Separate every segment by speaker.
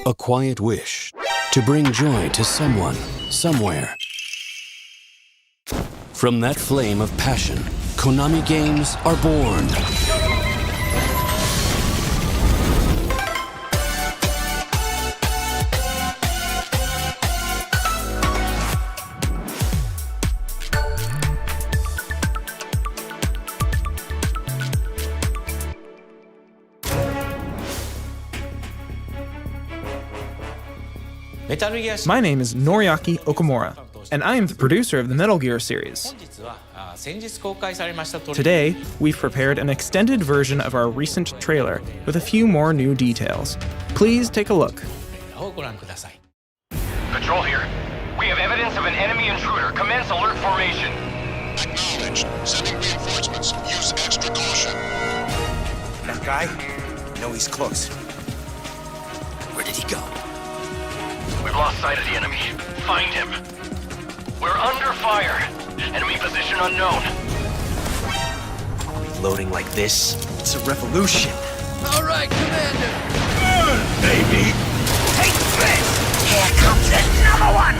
Speaker 1: A quiet wish to bring joy to someone, somewhere. From that flame of passion, Konami games are born.
Speaker 2: My name is Noriaki Okamura, and I am the producer of the Metal Gear series. Today, we've prepared an extended version of our recent trailer with a few more new details. Please take a look.
Speaker 3: Patrol here. We have evidence of an enemy intruder. Commence alert formation.
Speaker 4: Acknowledged. Sending reinforcements. Use extra caution.
Speaker 5: That guy? No, he's close.
Speaker 1: Where did he go?
Speaker 3: We've lost sight of the enemy. Find him. We're under fire. Enemy position unknown.
Speaker 5: Reloading like this? It's a revolution.
Speaker 6: All right, Commander.
Speaker 5: Baby.
Speaker 6: Take this! Here comes another one!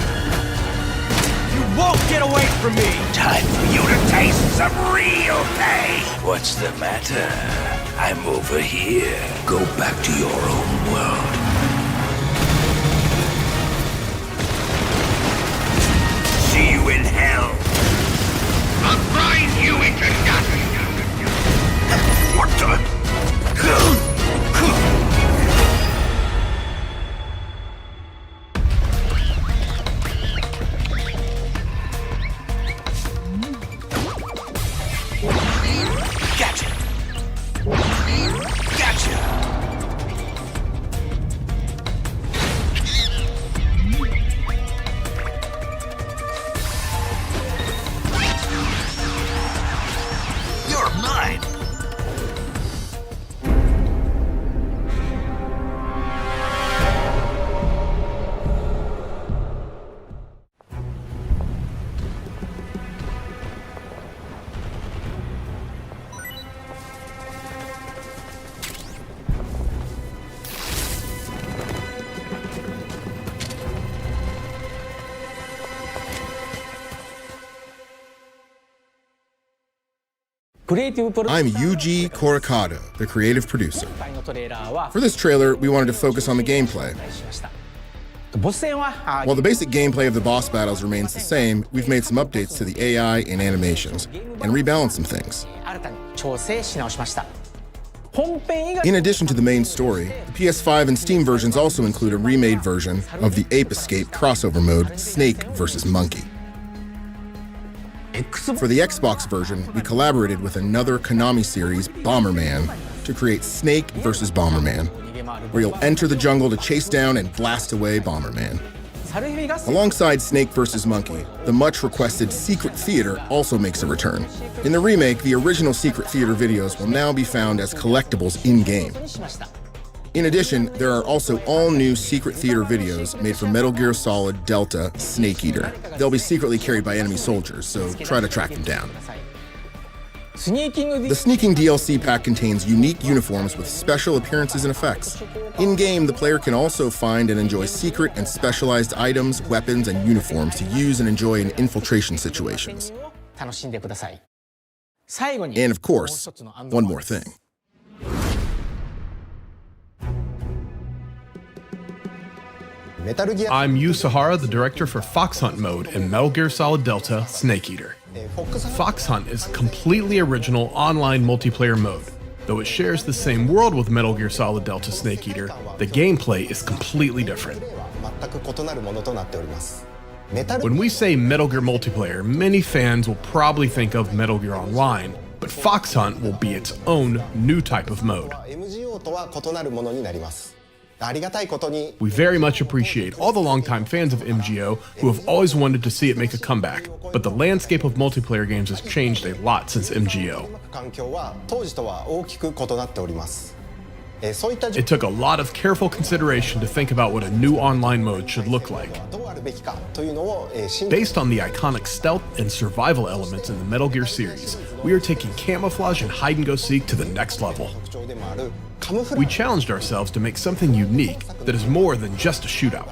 Speaker 5: You won't get away from me!
Speaker 6: Time for you to taste some real pain!
Speaker 5: What's the matter? I'm over here. Go back to your own world.
Speaker 6: See you in hell! I'll grind you into dust! What the?
Speaker 5: Gotcha! Gotcha!
Speaker 6: You're mine!
Speaker 7: I'm Yuji Korakata, the creative producer. For this trailer, we wanted to focus on the gameplay. While the basic gameplay of the boss battles remains the same, we've made some updates to the AI and animations, and rebalanced some things. In addition to the main story, the PS5 and Steam versions also include a remade version of the Ape Escape crossover mode, Snake vs. Monkey. For the Xbox version, we collaborated with another KONAMI series, Bomberman, to create Snake vs. Bomberman, where you'll enter the jungle to chase down and blast away Bomberman. Alongside Snake vs. Monkey, the much-requested Secret Theater also makes a return. In the remake, the original Secret Theater videos will now be found as collectibles in-game. In addition, there are also all-new Secret Theater videos made for Metal Gear Solid Delta Snake Eater. They'll be secretly carried by enemy soldiers, so try to track them down. The Sneaking DLC pack contains unique uniforms with special appearances and effects. In-game, the player can also find and enjoy secret and specialized items, weapons, and uniforms to use and enjoy in infiltration situations. And of course, one more thing.
Speaker 8: I'm Yu Sahara, the director for Fox Hunt mode in Metal Gear Solid Delta Snake Eater. Fox Hunt is a completely original online multiplayer mode. Though it shares the same world with Metal Gear Solid Delta Snake Eater, the gameplay is completely different. When we say Metal Gear multiplayer, many fans will probably think of Metal Gear Online, but Fox Hunt will be its own new type of mode. We very much appreciate all the longtime fans of MGO who have always wanted to see it make a comeback, but the landscape of multiplayer games has changed a lot since MGO. It took a lot of careful consideration to think about what a new online mode should look like. Based on the iconic stealth and survival elements in the Metal Gear series, we are taking camouflage and hide-and-go-seek to the next level. We challenged ourselves to make something unique that is more than just a shootout.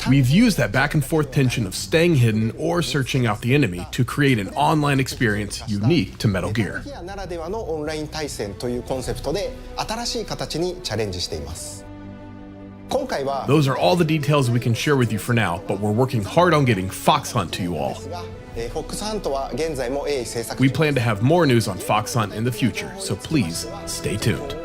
Speaker 8: We've used that back-and-forth tension of staying hidden or searching out the enemy to create an online experience unique to Metal Gear. Those are all the details we can share with you for now, but we're working hard on getting Fox Hunt to you all. We plan to have more news on Fox Hunt in the future, so please stay tuned.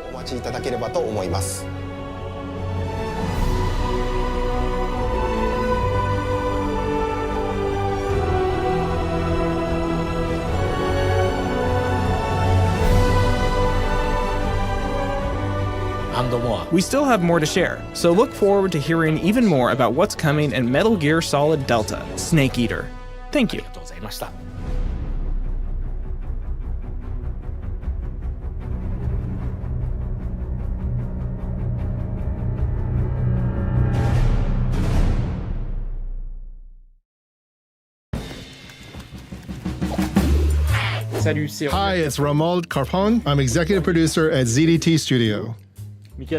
Speaker 2: We still have more to share, so look forward to hearing even more about what's coming in Metal Gear Solid Delta: Snake Eater. Thank you.
Speaker 9: Hi, it's Romuald Carpon. I'm executive producer at ZDT Studio.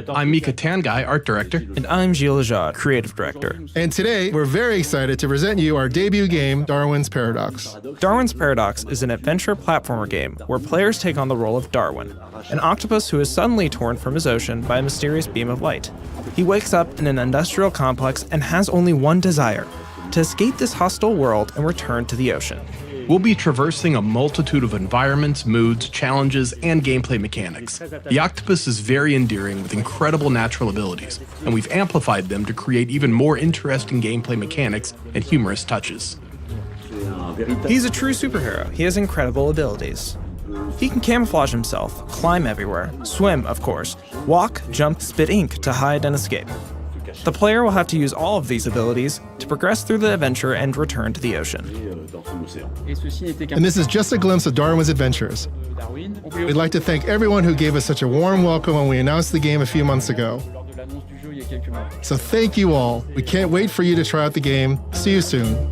Speaker 8: I'm Mika Tangai, art director.
Speaker 2: And I'm Gilles Lejeune, creative director.
Speaker 9: And today, we're very excited to present you our debut game, Darwin's Paradox.
Speaker 2: Darwin's Paradox is an adventure platformer game where players take on the role of Darwin, an octopus who is suddenly torn from his ocean by a mysterious beam of light. He wakes up in an industrial complex and has only one desire: to escape this hostile world and return to the ocean.
Speaker 8: We'll be traversing a multitude of environments, moods, challenges, and gameplay mechanics. The octopus is very endearing with incredible natural abilities, and we've amplified them to create even more interesting gameplay mechanics and humorous touches.
Speaker 2: He's a true superhero. He has incredible abilities. He can camouflage himself, climb everywhere, swim, of course, walk, jump, spit ink to hide and escape. The player will have to use all of these abilities to progress through the adventure and return to the ocean.
Speaker 9: And this is just a glimpse of Darwin's adventures. We'd like to thank everyone who gave us such a warm welcome when we announced the game a few months ago. So thank you all. We can't wait for you to try out the game. See you soon.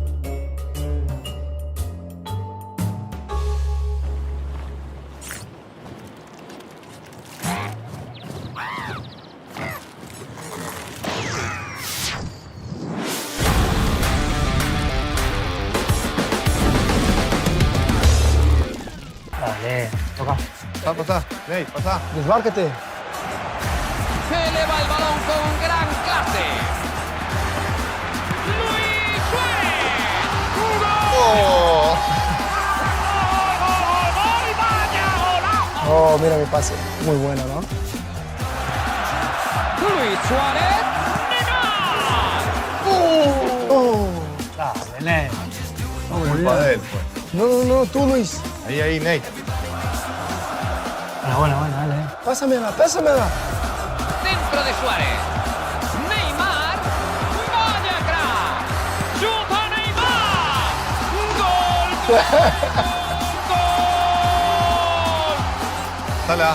Speaker 10: Desmárquete.
Speaker 6: Se eleva el balón con gran clase. Luis Suárez.
Speaker 10: Oh, mira mi pase. Muy bueno, ¿no?
Speaker 6: Luis Suárez.
Speaker 10: Dale, Nate. No, tú, Luis.
Speaker 4: Ahí, Nate.
Speaker 10: Bueno, dale. Pásamela.
Speaker 6: Dentro de Suárez. Neymar. Vaya crack. Chuta Neymar. Gol.
Speaker 4: Sala.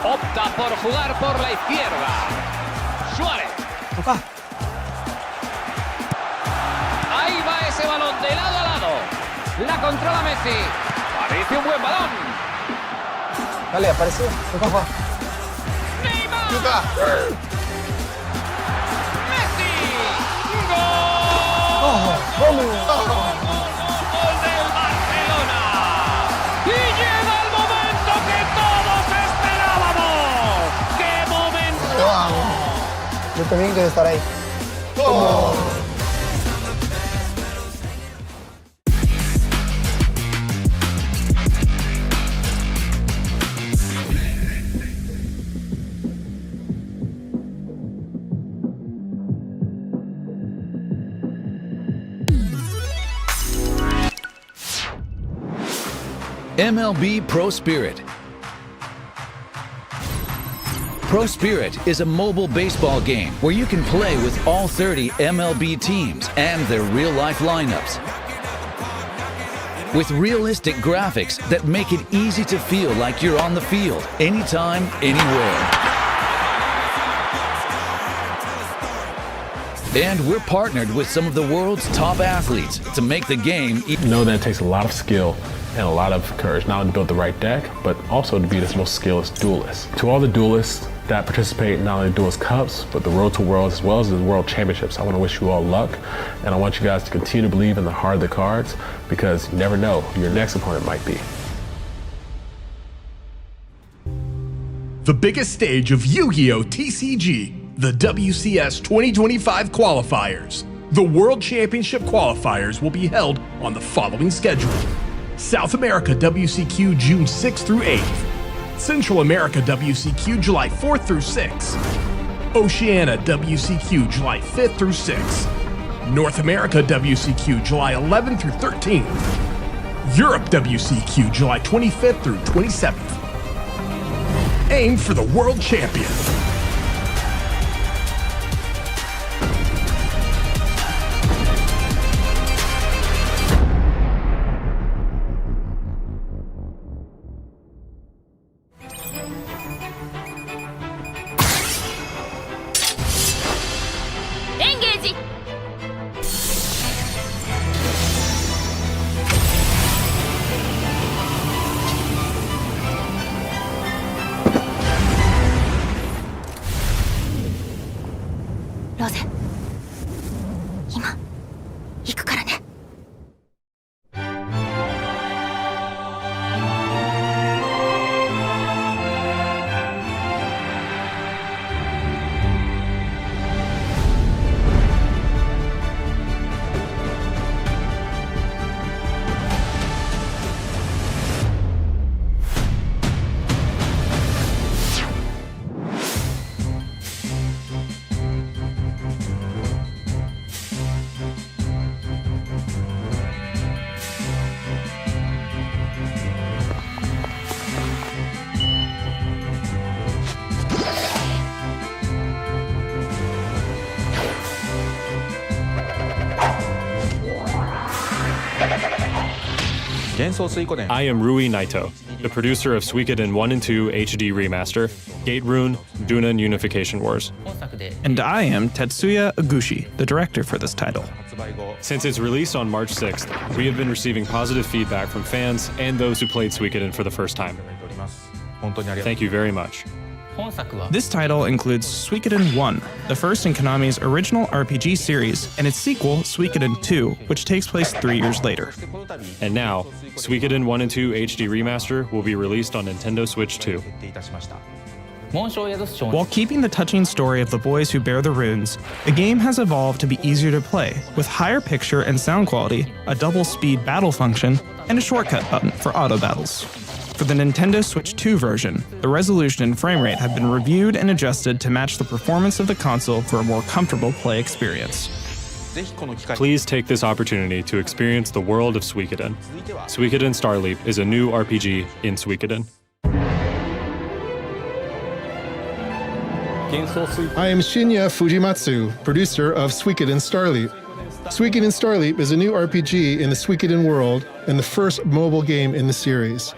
Speaker 6: Opta por jugar por la izquierda. Suárez.
Speaker 10: Papá.
Speaker 6: Ahí va ese balón de lado a lado. La controla Messi. Parece un buen balón.
Speaker 10: Dale, apareció. Papá.
Speaker 6: Neymar.
Speaker 4: Chuta.
Speaker 6: Messi.
Speaker 10: Gol
Speaker 6: del Barcelona. Y llega el momento que todos esperábamos. ¡Qué momento!
Speaker 10: Yo también quiero estar ahí.
Speaker 11: MLB Pro Spirit. Pro Spirit is a mobile baseball game where you can play with all 30 MLB teams and their real-life lineups. with realistic graphics that make it easy to feel like you're on the field, anytime, anywhere. And we're partnered with some of the world's top athletes to make the game.
Speaker 8: Know that it takes a lot of skill and a lot of courage, not only to build the right deck, but also to be the most skilled duelist. To all the duelists that participate not only in Duelist Cups, but the Road to Worlds as well as the World Championships, I want to wish you all luck, and I want you guys to continue to believe in the heart of the cards, because you never know who your next opponent might be. The biggest stage of Yu-Gi-Oh! TCG, the WCS 2025 qualifiers. The World Championship qualifiers will be held on the following schedule. South America WCQ June 6th through 8th. Central America WCQ July 4th through 6th. Oceania WCQ July 5th through 6th. North America WCQ July 11th through 13th. Europe WCQ July 25th through 27th. Aim for the world champion.
Speaker 12: I am Rui Naito, the producer of Suikoden 1 and 2 HD Remaster, Gate Rune, Dunan Unification Wars.
Speaker 2: And I am Tetsuya Oguchi, the director for this title.
Speaker 12: Since its release on March 6th, we have been receiving positive feedback from fans and those who played Suikoden for the first time. Thank you very much.
Speaker 2: This title includes Suikoden 1, the first in Konami's original RPG series, and its sequel, Suikoden 2, which takes place 3 years later.
Speaker 12: And now, Suikoden 1 and 2 HD Remaster will be released on Nintendo Switch 2.
Speaker 2: While keeping the touching story of the boys who bear the runes, the game has evolved to be easier to play, with higher picture and sound quality, a double-speed battle function, and a shortcut button for auto battles. For the Nintendo Switch 2 version, the resolution and frame rate have been reviewed and adjusted to match the performance of the console for a more comfortable play experience.
Speaker 12: Please take this opportunity to experience the world of Suikoden. Suikoden Starleap is a new RPG in Suikoden.
Speaker 9: I am Shinya Fujimatsu, producer of Suikoden Starleap. Suikoden Starleap is a new RPG in the Suikoden world and the first mobile game in the series.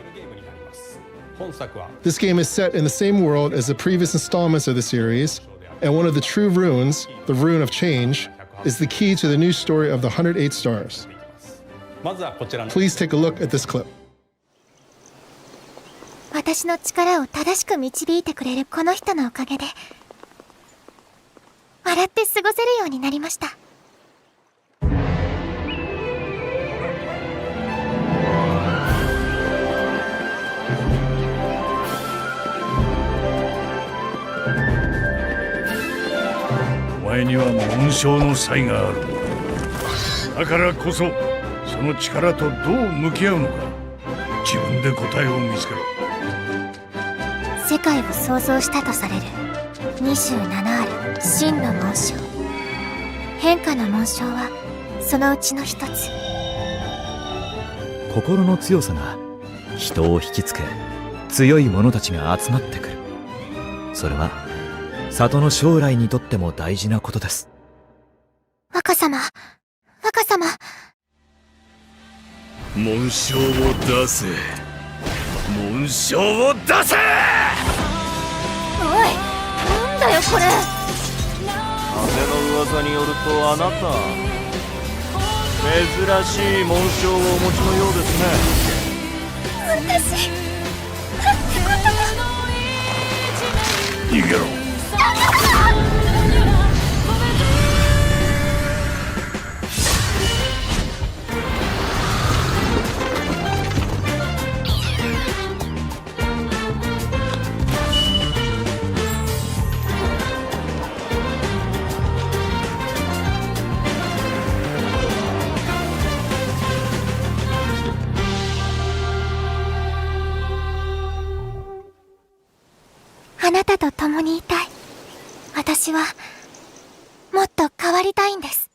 Speaker 9: This game is set in the same world as the previous installments of the series, and one of the true runes, the Rune of Change, is the key to the new story of the 108 Stars. Please take a look at this clip.
Speaker 13: 私の力を正しく導いてくれるこの人のおかげで、笑って過ごせるようになりました。
Speaker 14: お前には紋章の才がある。だからこそ、その力とどう向き合うのか、自分で答えを見つけろ。
Speaker 13: 世界を創造したとされる27ある真の紋章。変化の紋章はそのうちの一つ。
Speaker 15: 心の強さが人を引きつけ、強い者たちが集まってくる。それは里の将来にとっても大事なことです。
Speaker 13: 若様、若様。
Speaker 5: 紋章を出せ。紋章を出せ。
Speaker 13: おい、なんだよこれ。
Speaker 16: 風の噂によるとあなた珍しい紋章をお持ちのようですね。
Speaker 13: 私なんてことを。
Speaker 14: 逃げろ。
Speaker 13: あなたと共にいたい。私はもっと変わりたいんです。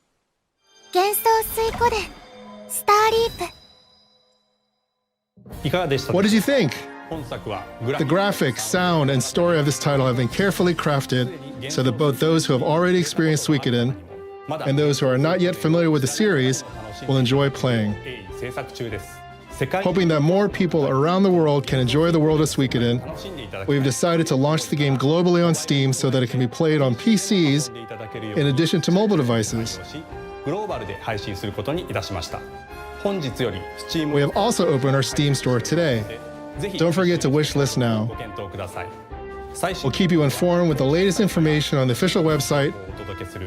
Speaker 13: 幻想水湖伝スターリープ。
Speaker 9: What did you think? The graphics, sound, and story of this title have been carefully crafted so that both those who have already experienced Suikoden and those who are not yet familiar with the series will enjoy playing. Hoping that more people around the world can enjoy the world of Suikoden, we've decided to launch the game globally on Steam so that it can be played on PCs in addition to mobile devices. We have also opened our Steam store today. Don't forget to wishlist now. We'll keep you informed with the latest information on the official website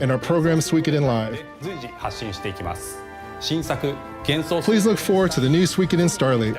Speaker 9: and our program Suikoden Live. Please look forward to the new Suikoden Starlight.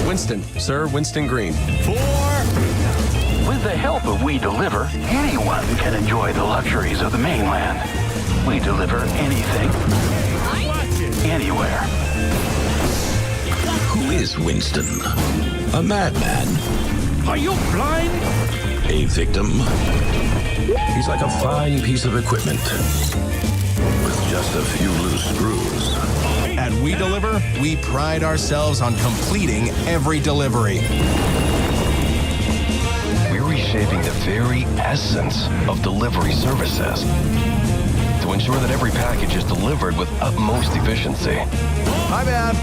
Speaker 17: Winston, Sir Winston Green.
Speaker 3: With the help of We Deliver, anyone can enjoy the luxuries of the mainland. We deliver anything, anywhere.
Speaker 5: Who is Winston? A madman?
Speaker 3: Are you blind?
Speaker 5: A victim? He's like a fine piece of equipment with just a few loose screws.
Speaker 18: At We Deliver, we pride ourselves on completing every delivery.
Speaker 3: We're reshaping the very essence of delivery services to ensure that every package is delivered with utmost efficiency.
Speaker 18: My bad.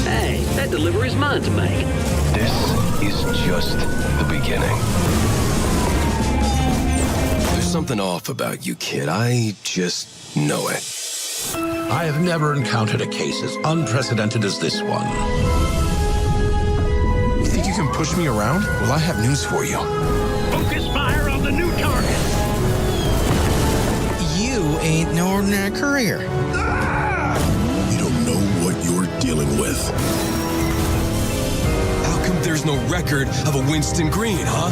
Speaker 19: Hey, that delivery's mine to make.
Speaker 3: This is just the beginning.
Speaker 5: There's something off about you, kid. I just know it. I have never encountered a case as unprecedented as this one.
Speaker 18: You think you can push me around? Well, I have news for you.
Speaker 19: Focus fire on the new target.
Speaker 18: You ain't no ordinary courier.
Speaker 5: You don't know what you're dealing with.
Speaker 18: How come there's no record of a Winston Green, huh?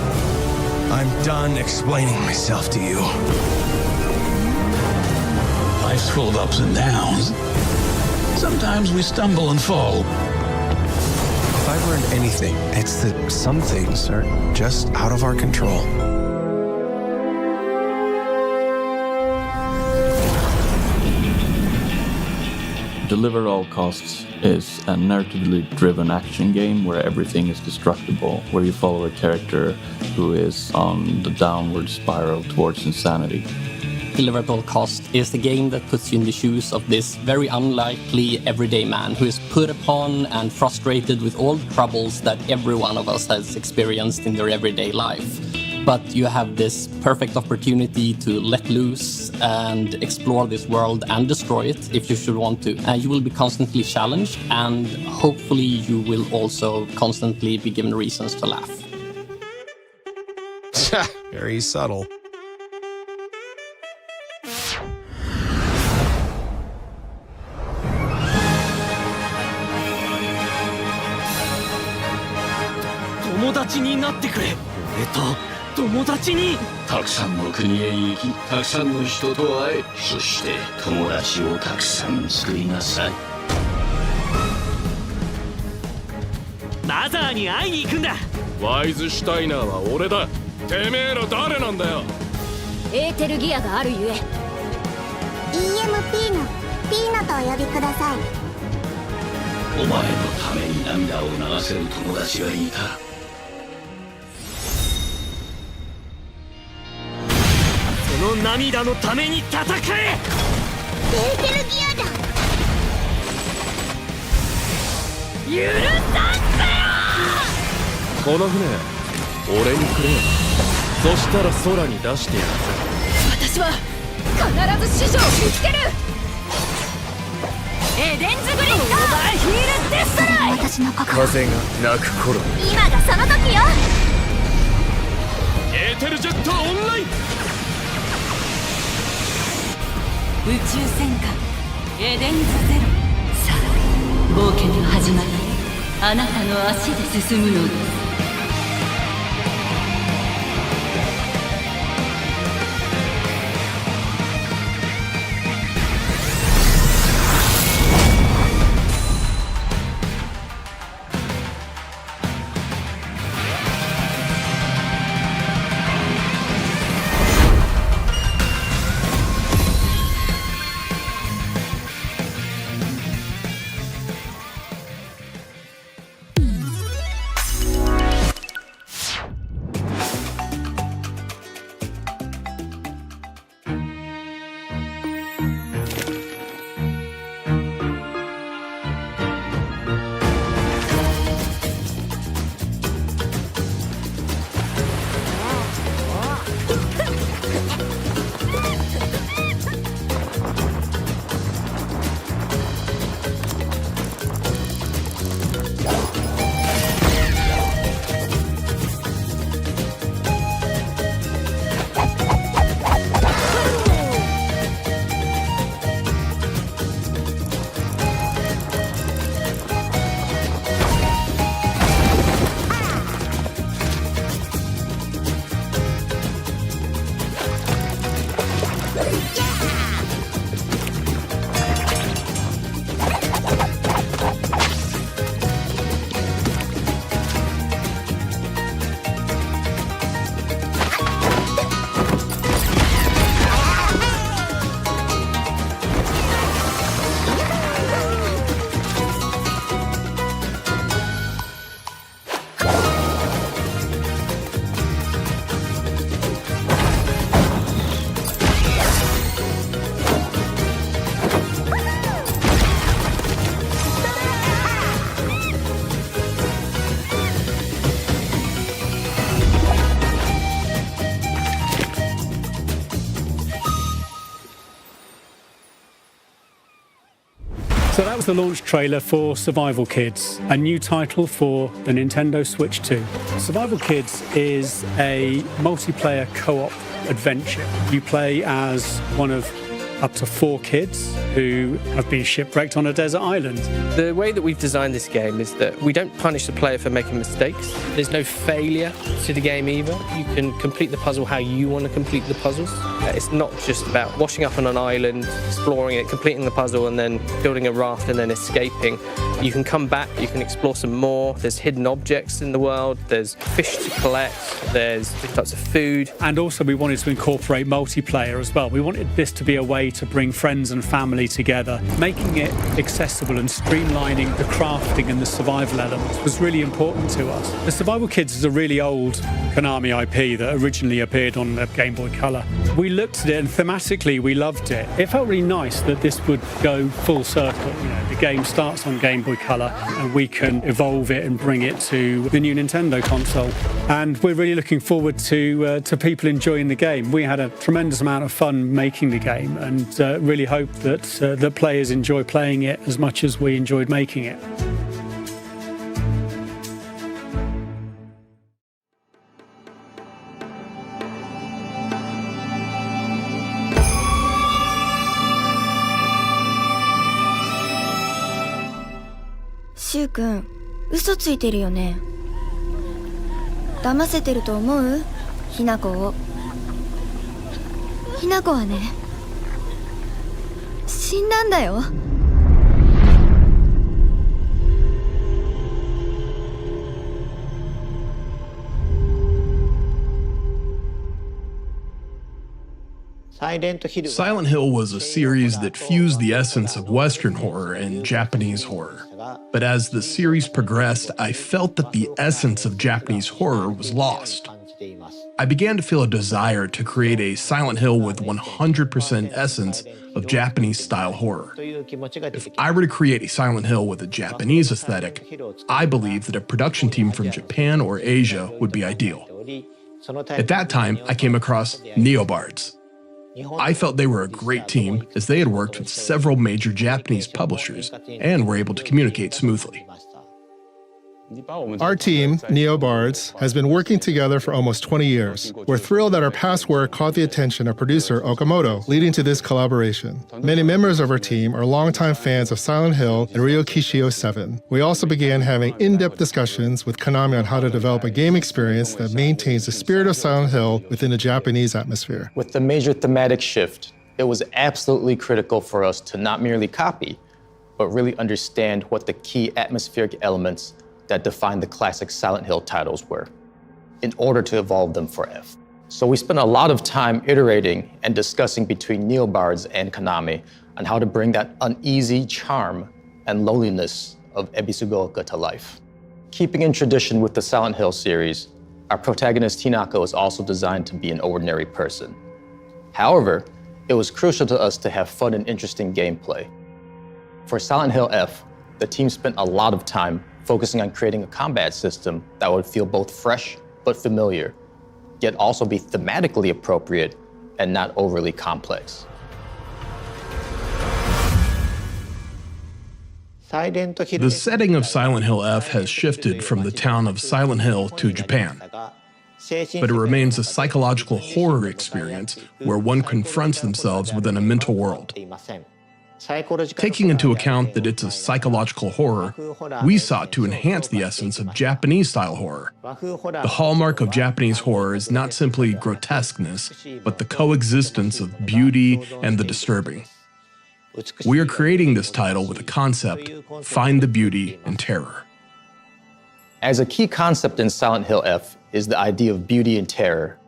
Speaker 18: I'm done explaining myself to you.
Speaker 5: Life's full of ups and downs. Sometimes we stumble and fall.
Speaker 18: If I've learned anything, it's that some things are just out of our control.
Speaker 17: Deliver at All Costs is a narratively driven action game where everything is destructible, where you follow a character who is on the downward spiral towards insanity.
Speaker 20: Deliver at All Costs is the game that puts you in the shoes of this very unlikely everyday man who is put upon and frustrated with all the troubles that every one of us has experienced in their everyday life. But you have this perfect opportunity to let loose and explore this world and destroy it if you should want to. You will be constantly challenged, and hopefully you will also constantly be given reasons to laugh.
Speaker 18: Very subtle.
Speaker 19: "友達にたくさんの国へ行き、たくさんの人と会え、そして友達をたくさん作りなさい。マザーに会いに行くんだ。
Speaker 21: ワイズシュタイナーは俺だ。てめえら誰なんだよ。
Speaker 22: エーテルギアがあるゆえ。EMP のピーノとお呼びください。
Speaker 19: お前のために涙を流せる友達がいた。その涙のために戦え。エー
Speaker 22: テルギアだ。
Speaker 19: 許さんぜよ。
Speaker 21: この船俺にくれよ。そしたら空に出してやる。
Speaker 22: 私は必ず師匠を見つける。エデンズグリッド。オーバーヒールデストライ。私の心。
Speaker 21: 風が鳴く頃。
Speaker 22: 今がその時よ。
Speaker 21: エーテルジェットオンライン。
Speaker 22: 宇宙戦艦エデンズゼロ。さあ冒険の始まり、あなたの足で進むのです。
Speaker 23: So that was the launch trailer for Survival Kids, a new title for the Nintendo Switch 2. Survival Kids is a multiplayer co-op adventure. You play as one of up to 4 kids who have been shipwrecked on a desert island.
Speaker 1: The way that we've designed this game is that we don't punish the player for making mistakes. There's no failure to the game either. You can complete the puzzle how you want to complete the puzzles. It's not just about washing up on an island, exploring it, completing the puzzle, and then building a raft and then escaping. You can come back, you can explore some more. There's hidden objects in the world, there's fish to collect, there's different types of food.
Speaker 23: And also we wanted to incorporate multiplayer as well. We wanted this to be a way to bring friends and family together. Making it accessible and streamlining the crafting and the survival elements was really important to us. The Survival Kids is a really old KONAMI IP that originally appeared on the Game Boy Color. We looked at it and thematically we loved it. It felt really nice that this would go full circle. You know, the game starts on Game Boy Color and we can evolve it and bring it to the new Nintendo console. And we're really looking forward to people enjoying the game. We had a tremendous amount of fun making the game and really hope that the players enjoy playing it as much as we enjoyed making it.
Speaker 13: シュウ君、嘘ついてるよね。騙せてると思う？ひなこを。ひなこはね、死んだんだよ。
Speaker 8: Silent Hill was a series that fused the essence of Western horror and Japanese horror. But as the series progressed, I felt that the essence of Japanese horror was lost. I began to feel a desire to create a Silent Hill with 100% essence of Japanese-style horror. If I were to create a Silent Hill with a Japanese aesthetic, I believe that a production team from Japan or Asia would be ideal. At that time, I came across Neobards. I felt they were a great team as they had worked with several major Japanese publishers and were able to communicate smoothly.
Speaker 9: Our team, Neobards, has been working together for almost 20 years. We're thrilled that our past work caught the attention of producer Okamoto, leading to this collaboration. Many members of our team are longtime fans of Silent Hill and Ryokishio 7. We also began having in-depth discussions with Konami on how to develop a game experience that maintains the spirit of Silent Hill within a Japanese atmosphere.
Speaker 4: With the major thematic shift, it was absolutely critical for us to not merely copy, but really understand what the key atmospheric elements that defined the classic Silent Hill titles were, in order to evolve them for F. So we spent a lot of time iterating and discussing between Neobards and Konami on how to bring that uneasy charm and loneliness of Ebisugaoka to life. Keeping in tradition with the Silent Hill series, our protagonist Hinako is also designed to be an ordinary person. However, it was crucial to us to have fun and interesting gameplay. For Silent Hill F, the team spent a lot of time focusing on creating a combat system that would feel both fresh but familiar, yet also be thematically appropriate and not overly complex.
Speaker 8: The setting of Silent Hill F has shifted from the town of Silent Hill to Japan, but it remains a psychological horror experience where one confronts themselves within a mental world. Taking into account that it's a psychological horror, we sought to enhance the essence of Japanese-style horror. The hallmark of Japanese horror is not simply grotesqueness, but the coexistence of beauty and the disturbing. We are creating this title with a concept, find the beauty in terror.
Speaker 4: As a key concept in Silent Hill F is the idea of beauty and terror.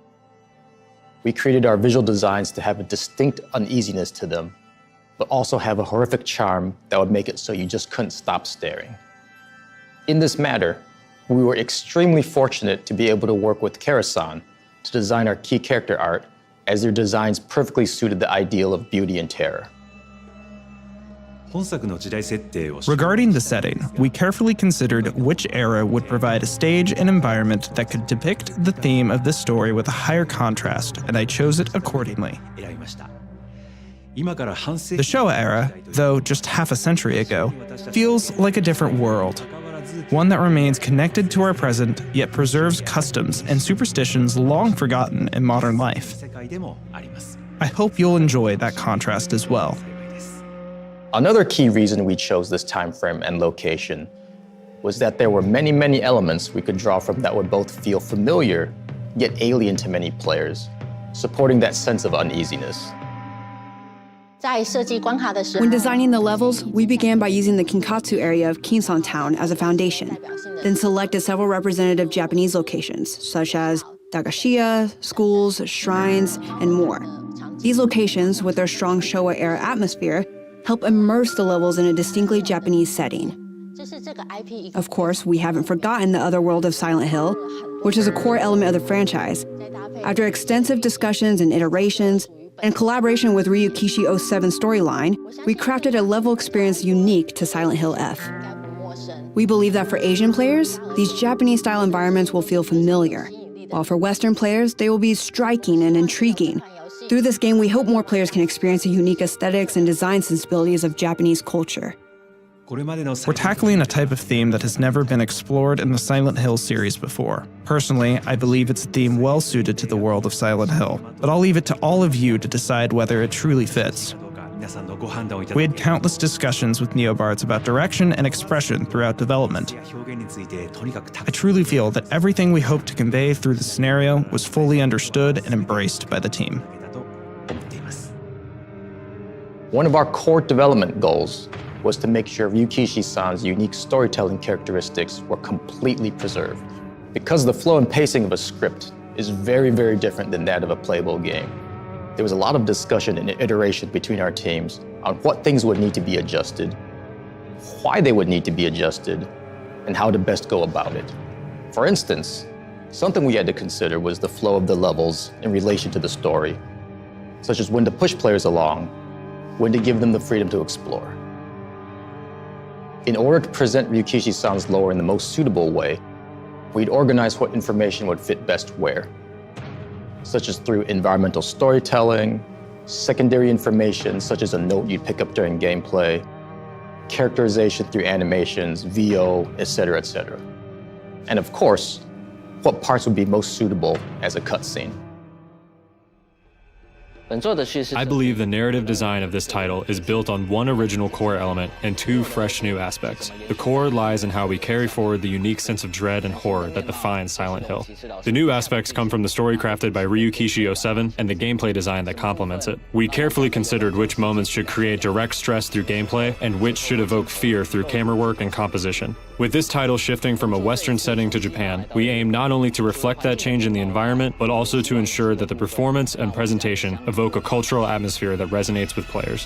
Speaker 4: We created our visual designs to have a distinct uneasiness to them, but also have a horrific charm that would make it so you just couldn't stop staring. In this matter, we were extremely fortunate to be able to work with Kara-san to design our key character art, as their designs perfectly suited the ideal of beauty and terror.
Speaker 2: Regarding the setting, we carefully considered which era would provide a stage and environment that could depict the theme of this story with a higher contrast, and I chose it accordingly. The Showa era, though just half a century ago, feels like a different world. One that remains connected to our present, yet preserves customs and superstitions long forgotten in modern life. I hope you'll enjoy that contrast as well.
Speaker 4: Another key reason we chose this time frame and location was that there were many, many elements we could draw from that would both feel familiar, yet alien to many players, supporting that sense of uneasiness.
Speaker 6: When designing the levels, we began by using the Kinkatsu area of Kinsan Town as a foundation, then selected several representative Japanese locations, such as dagashiya, schools, shrines, and more. These locations, with their strong Showa-era atmosphere, help immerse the levels in a distinctly Japanese setting. Of course, we haven't forgotten the other world of Silent Hill, which is a core element of the franchise. After extensive discussions and iterations, and collaboration with Ryukishi 07 storyline, we crafted a level experience unique to Silent Hill F. We believe that for Asian players, these Japanese-style environments will feel familiar, while for Western players, they will be striking and intriguing. Through this game, we hope more players can experience the unique aesthetics and design sensibilities of Japanese culture.
Speaker 2: We're tackling a type of theme that has never been explored in the Silent Hill series before. Personally, I believe it's a theme well suited to the world of Silent Hill, but I'll leave it to all of you to decide whether it truly fits. We had countless discussions with Neobards about direction and expression throughout development. I truly feel that everything we hoped to convey through the scenario was fully understood and embraced by the team.
Speaker 4: One of our core development goals was to make sure Ryukishi-san's unique storytelling characteristics were completely preserved. Because the flow and pacing of a script is very, very different than that of a playable game, there was a lot of discussion and iteration between our teams on what things would need to be adjusted, why they would need to be adjusted, and how to best go about it. For instance, something we had to consider was the flow of the levels in relation to the story, such as when to push players along, when to give them the freedom to explore. In order to present Ryukishi-san's lore in the most suitable way, we'd organize what information would fit best where, such as through environmental storytelling, secondary information such as a note you'd pick up during gameplay, characterization through animations, VO, etc., etc. And of course, what parts would be most suitable as a cutscene.
Speaker 12: I believe the narrative design of this title is built on one original core element and two fresh new aspects. The core lies in how we carry forward the unique sense of dread and horror that defines Silent Hill. The new aspects come from the story crafted by Ryukishi 07 and the gameplay design that complements it. We carefully considered which moments should create direct stress through gameplay and which should evoke fear through camera work and composition. With this title shifting from a Western setting to Japan, we aim not only to reflect that change in the environment, but also to ensure that the performance and presentation evoke a cultural atmosphere that resonates with players.